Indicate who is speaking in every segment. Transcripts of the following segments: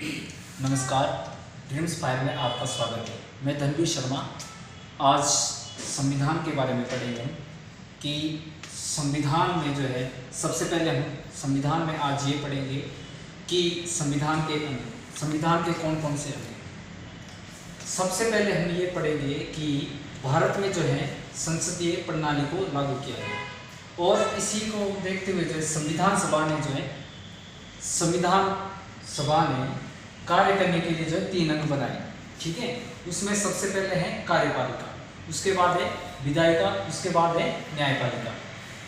Speaker 1: नमस्कार, dreams fire में आपका स्वागत है। मैं धनवीर शर्मा। आज संविधान के बारे में पढ़ेंगे हम कि संविधान में जो है, सबसे पहले हम संविधान में आज ये पढ़ेंगे कि संविधान के कौन कौन से अंग हैं। सबसे पहले हम ये पढ़ेंगे कि भारत में जो है संसदीय प्रणाली को लागू किया गया और इसी को देखते हुए जो है संविधान सभा ने कार्य करने के लिए जो 3 अंग बनाए। ठीक है, उसमें सबसे पहले है कार्यपालिका, उसके बाद है विधायिका, उसके बाद है न्यायपालिका।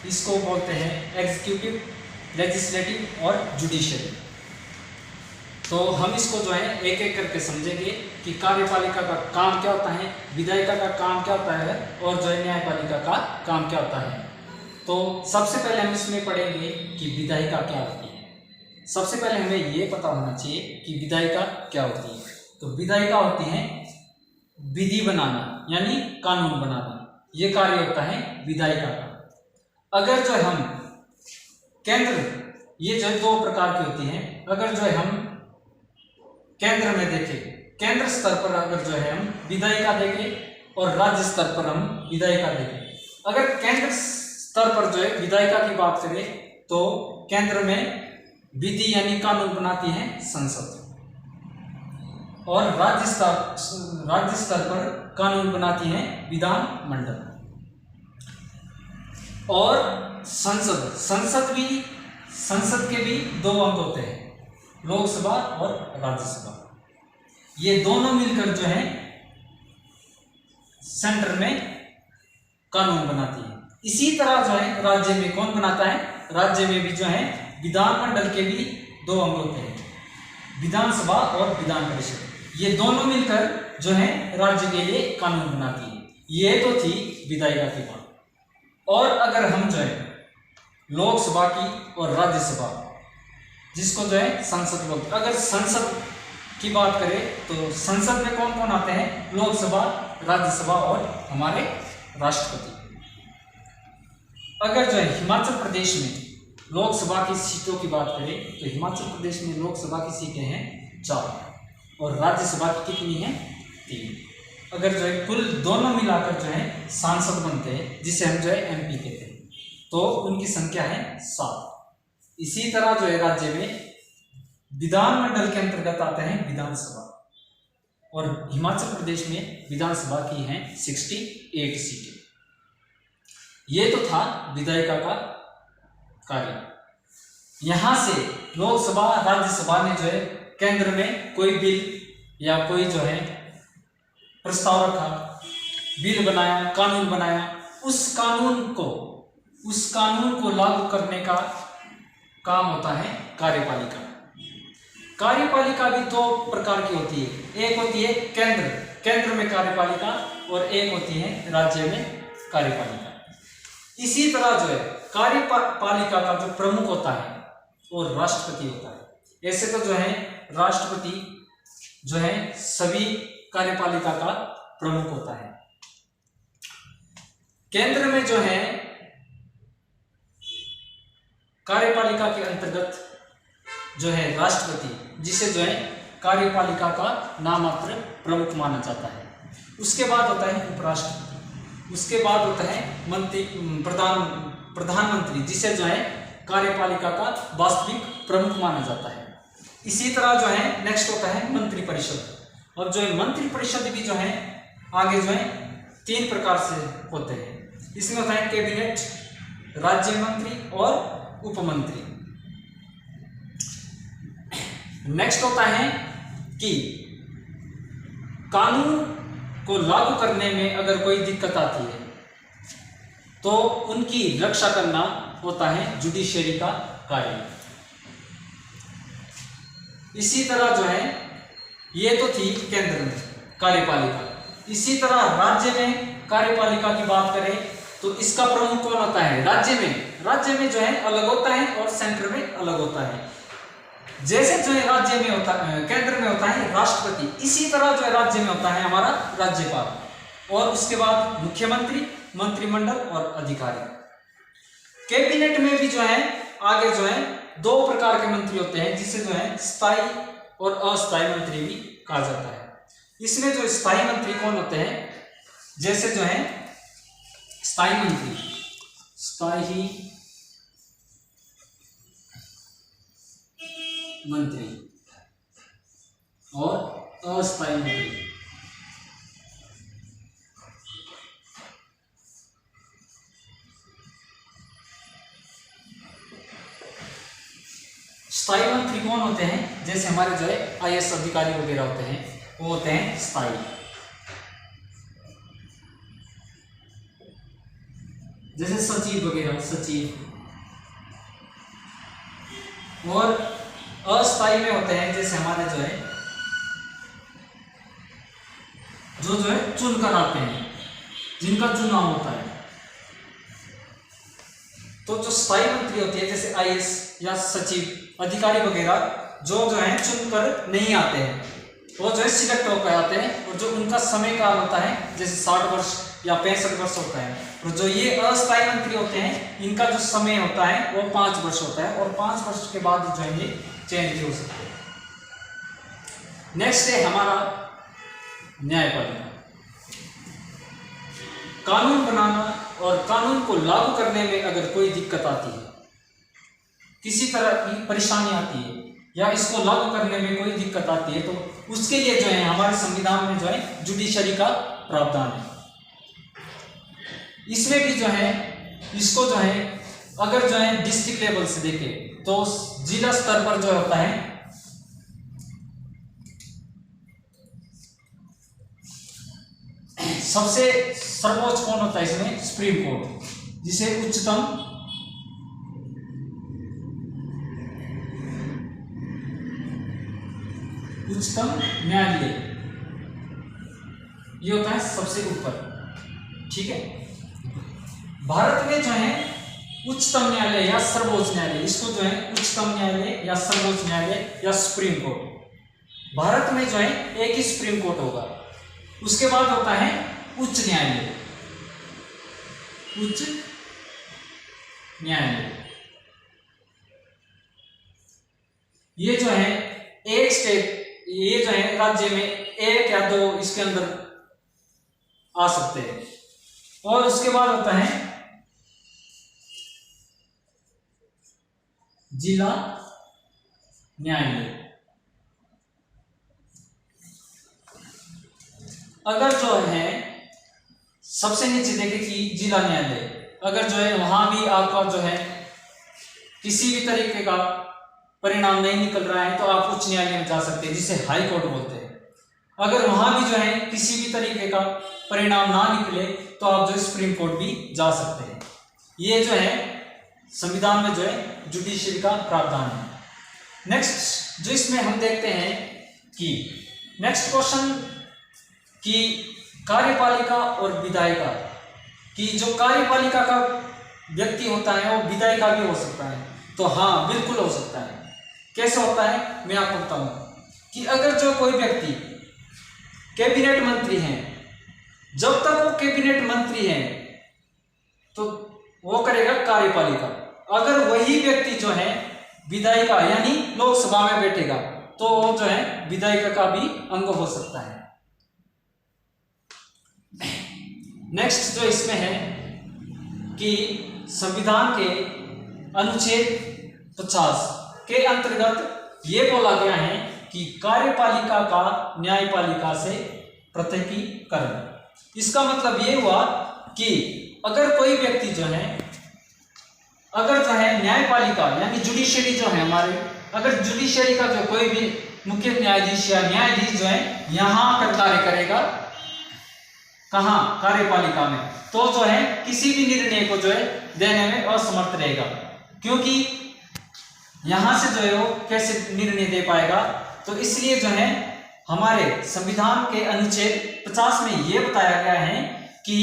Speaker 1: इसको बोलते हैं एग्जीक्यूटिव, लेजिस्लेटिव और जुडिशरी। तो हम इसको जो है एक एक करके समझेंगे कि कार्यपालिका का काम क्या होता है, विधायिका का काम क्या होता है और जो है न्यायपालिका का काम क्या होता है। तो सबसे पहले हम इसमें पढ़ेंगे कि विधायिका क्या होती है। सबसे पहले हमें ये पता होना चाहिए कि विधायिका क्या होती है। तो विधायिका होती है विधि बनाना, यानी कानून बनाना, ये कार्य होता है विधायिका का। अगर जो है हम केंद्र, ये जो 2 प्रकार की होती हैं। अगर जो है हम केंद्र में देखें, केंद्र स्तर पर अगर जो है हम विधायिका देखें और राज्य स्तर पर हम विधायिका देखें। अगर केंद्र स्तर पर जो है विधायिका की बात करें तो केंद्र में विधि यानी कानून बनाती है संसद और राज्य स्तर पर कानून बनाती है विधान मंडल। और संसद के भी 2 अंग होते हैं, लोकसभा और राज्यसभा। ये दोनों मिलकर जो है सेंटर में कानून बनाती है। इसी तरह जो है राज्य में कौन बनाता है, राज्य में भी जो है विधानमंडल के भी 2 अंग होते हैं, विधानसभा और विधान परिषद। ये दोनों मिलकर जो है राज्य के लिए कानून बनाती है। ये तो थी विधायिका की बात। और अगर हम जो है लोकसभा की और राज्यसभा, जिसको जो है संसद बोलते हैं, अगर संसद की बात करें तो संसद में कौन कौन आते हैं, लोकसभा, राज्यसभा और हमारे राष्ट्रपति। अगर जो है हिमाचल प्रदेश में लोकसभा की सीटों की बात करें तो हिमाचल प्रदेश में लोकसभा की सीटें हैं 4 और राज्यसभा की कितनी है, 3। अगर जो है कुल दोनों मिलाकर जो है सांसद बनते हैं, जिसे हम जो है एमपी कहते हैं, तो उनकी संख्या है 7। इसी तरह जो है राज्य में विधानमंडल के अंतर्गत आते हैं विधानसभा और हिमाचल प्रदेश में विधानसभा की हैं 68 सीटें। ये तो था विधायिका का कार्य। यहां से लोकसभा, राज्यसभा ने जो है केंद्र में कोई बिल या कोई जो है प्रस्ताव रखा, बिल बनाया, कानून बनाया, उस कानून को लागू करने का काम होता है कार्यपालिका। कार्यपालिका भी 2 प्रकार की होती है। एक होती है केंद्र में कार्यपालिका और एक होती है राज्य में कार्यपालिका। इसी तरह जो है कार्यपालिका का जो प्रमुख होता है वो राष्ट्रपति होता है। ऐसे तो जो है राष्ट्रपति जो है सभी कार्यपालिका का प्रमुख होता है। केंद्र में जो है कार्यपालिका के अंतर्गत जो है राष्ट्रपति, जिसे जो है कार्यपालिका का नामात्र प्रमुख माना जाता है। उसके बाद होता है उपराष्ट्रपति, उसके बाद होता है प्रधानमंत्री, जिसे जो है कार्यपालिका का वास्तविक प्रमुख माना जाता है। इसी तरह जो है नेक्स्ट होता है मंत्रिपरिषद। और जो है मंत्रिपरिषद भी जो है आगे जो है 3 प्रकार से होते हैं। इसमें होता है कैबिनेट, राज्य मंत्री और उपमंत्री। नेक्स्ट होता है कि कानून को लागू करने में अगर कोई दिक्कत आती है तो उनकी रक्षा करना होता है जुडिशरी का कार्य। इसी तरह जो है ये तो थी केंद्र में कार्यपालिका। इसी तरह राज्य में कार्यपालिका की बात करें तो इसका प्रमुख कौन होता है, राज्य में जो है अलग होता है और सेंटर में अलग होता है। जैसे जो है राज्य में होता है, केंद्र में होता है राष्ट्रपति, इसी तरह जो है राज्य में होता है हमारा राज्यपाल और उसके बाद मुख्यमंत्री, मंत्रिमंडल और अधिकारी। कैबिनेट में भी जो है आगे जो है 2 प्रकार के मंत्री होते हैं, जिसे जो है स्थायी और अस्थायी मंत्री भी कहा जाता है। इसमें जो स्थायी मंत्री कौन होते हैं, जैसे जो है स्थायी मंत्री और अस्थायी मंत्री। स्थायी मंत्री कौन होते हैं, जैसे हमारे जो है IAS अधिकारी वगैरह होते हैं, वो होते हैं स्थायी। जैसे सचिव वगैरह, सचिव। और अस्थायी में होते हैं जैसे हमारे जो है चुनकर आते हैं, जिनका चुनाव होता है। तो जो स्थायी मंत्री होती है जैसे IAS या सचिव अधिकारी वगैरह, जो है चुनकर नहीं आते हैं, वो जो है सिलेक्ट होकर आते हैं, और जो उनका समय काल होता है जैसे 60 वर्ष या 65 वर्ष होता है। और जो ये अस्थायी मंत्री होते हैं, इनका जो समय होता है वो 5 वर्ष होता है, और 5 वर्ष के बाद जो है ये चेंज भी हो सकते हैं। नेक्स्ट है हमारा न्यायपालिका। कानून बनाना और कानून को लागू करने में अगर कोई दिक्कत आती है, किसी तरह की परेशानी आती है, या इसको लागू करने में कोई दिक्कत आती है, तो उसके लिए जो है हमारे संविधान में जो है जुडिशरी का प्रावधान है। इसमें भी जो है इसको जो है अगर जो है डिस्ट्रिक्ट लेवल से देखें तो जिला स्तर पर जो होता है सबसे सर्वोच्च कौन होता है इसमें, सुप्रीम कोर्ट, जिसे उच्चतम न्यायालय ये होता है सबसे ऊपर। ठीक है, भारत में जो है उच्चतम न्यायालय या सर्वोच्च न्यायालय, इसको जो है उच्चतम न्यायालय या सर्वोच्च न्यायालय या सुप्रीम कोर्ट, भारत में जो है एक ही सुप्रीम कोर्ट होगा। उसके बाद होता है उच्च न्यायालय। उच्च न्यायालय ये जो है एक स्टेट, ये जो है राज्य में एक या दो इसके अंदर आ सकते हैं। और उसके बाद होता है जिला न्यायालय। अगर जो है सबसे नीचे देखें कि जिला न्यायालय, अगर जो है वहां भी आपका जो है किसी भी तरीके का परिणाम नहीं निकल रहा है तो आप उच्च न्यायालय में जा सकते हैं, जिसे हाई कोर्ट बोलते हैं। अगर वहां भी जो है किसी भी तरीके का परिणाम ना निकले तो आप जो है सुप्रीम कोर्ट भी जा सकते हैं। ये जो है संविधान में जो है जुडिशरी का प्रावधान है। नेक्स्ट जो इसमें हम देखते हैं कि नेक्स्ट क्वेश्चन कि कार्यपालिका और विधायिका की, जो कार्यपालिका का व्यक्ति होता है वो विधायिका भी हो सकता है। तो हाँ, बिल्कुल हो सकता है। कैसे होता है मैं आपको बताऊं कि अगर जो कोई व्यक्ति कैबिनेट मंत्री हैं, जब तक वो कैबिनेट मंत्री हैं तो वो करेगा कार्यपालिका। अगर वही व्यक्ति जो है विधायिका यानी लोकसभा में बैठेगा तो वो जो है विधायिका का भी अंग हो सकता है। नेक्स्ट जो इसमें है कि संविधान के अनुच्छेद 50 के अंतर्गत ये बोला गया है कि कार्यपालिका का न्यायपालिका से पृथकीकरण। इसका मतलब ये हुआ कि अगर कोई व्यक्ति जो है, अगर जो है न्यायपालिका यानी जुडिशरी जो है हमारे, अगर जुडिशरी का जो कोई भी मुख्य न्यायाधीश या न्यायाधीश जो है यहाँ आकर कार्य करेगा, कहाँ, कार्यपालिका में, तो जो है किसी भी निर्णय को जो है देने में असमर्थ रहेगा। क्योंकि यहां से जो है वो कैसे निर्णय दे पाएगा, तो इसलिए जो है हमारे संविधान के अनुच्छेद 50 में ये बताया गया है कि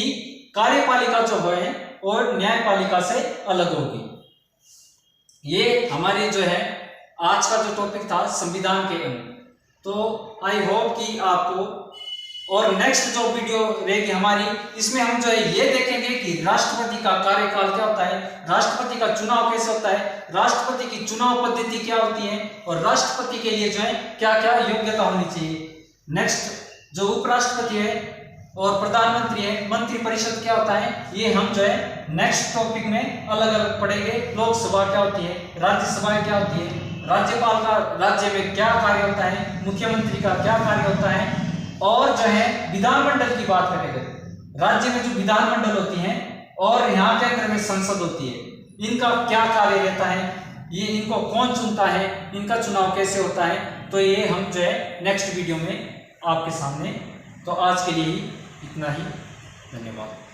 Speaker 1: कार्यपालिका जो है और न्यायपालिका से अलग होगी। ये हमारी जो है आज का जो टॉपिक था संविधान के अंग। तो आई होप कि आपको और नेक्स्ट जो वीडियो रहेगी हमारी, इसमें हम जो है ये देखेंगे कि राष्ट्रपति का कार्यकाल क्या होता है, राष्ट्रपति का चुनाव कैसे होता है, राष्ट्रपति की चुनाव पद्धति क्या होती है, और राष्ट्रपति के लिए जो है क्या क्या योग्यता होनी चाहिए। नेक्स्ट जो उपराष्ट्रपति है और प्रधानमंत्री है, मंत्री परिषद क्या होता है, ये हम जो है नेक्स्ट टॉपिक में अलग अलग पढ़ेंगे। लोकसभा क्या होती है, राज्यसभा क्या होती है, राज्यपाल का राज्य में क्या कार्य होता है, मुख्यमंत्री का क्या कार्य होता है, और जो है विधानमंडल की बात करेंगे, राज्य में जो विधानमंडल होती हैं और यहाँ केंद्र में संसद होती है, इनका क्या कार्य रहता है, ये इनको कौन चुनता है, इनका चुनाव कैसे होता है, तो ये हम जो है नेक्स्ट वीडियो में आपके सामने। तो आज के लिए इतना ही, धन्यवाद।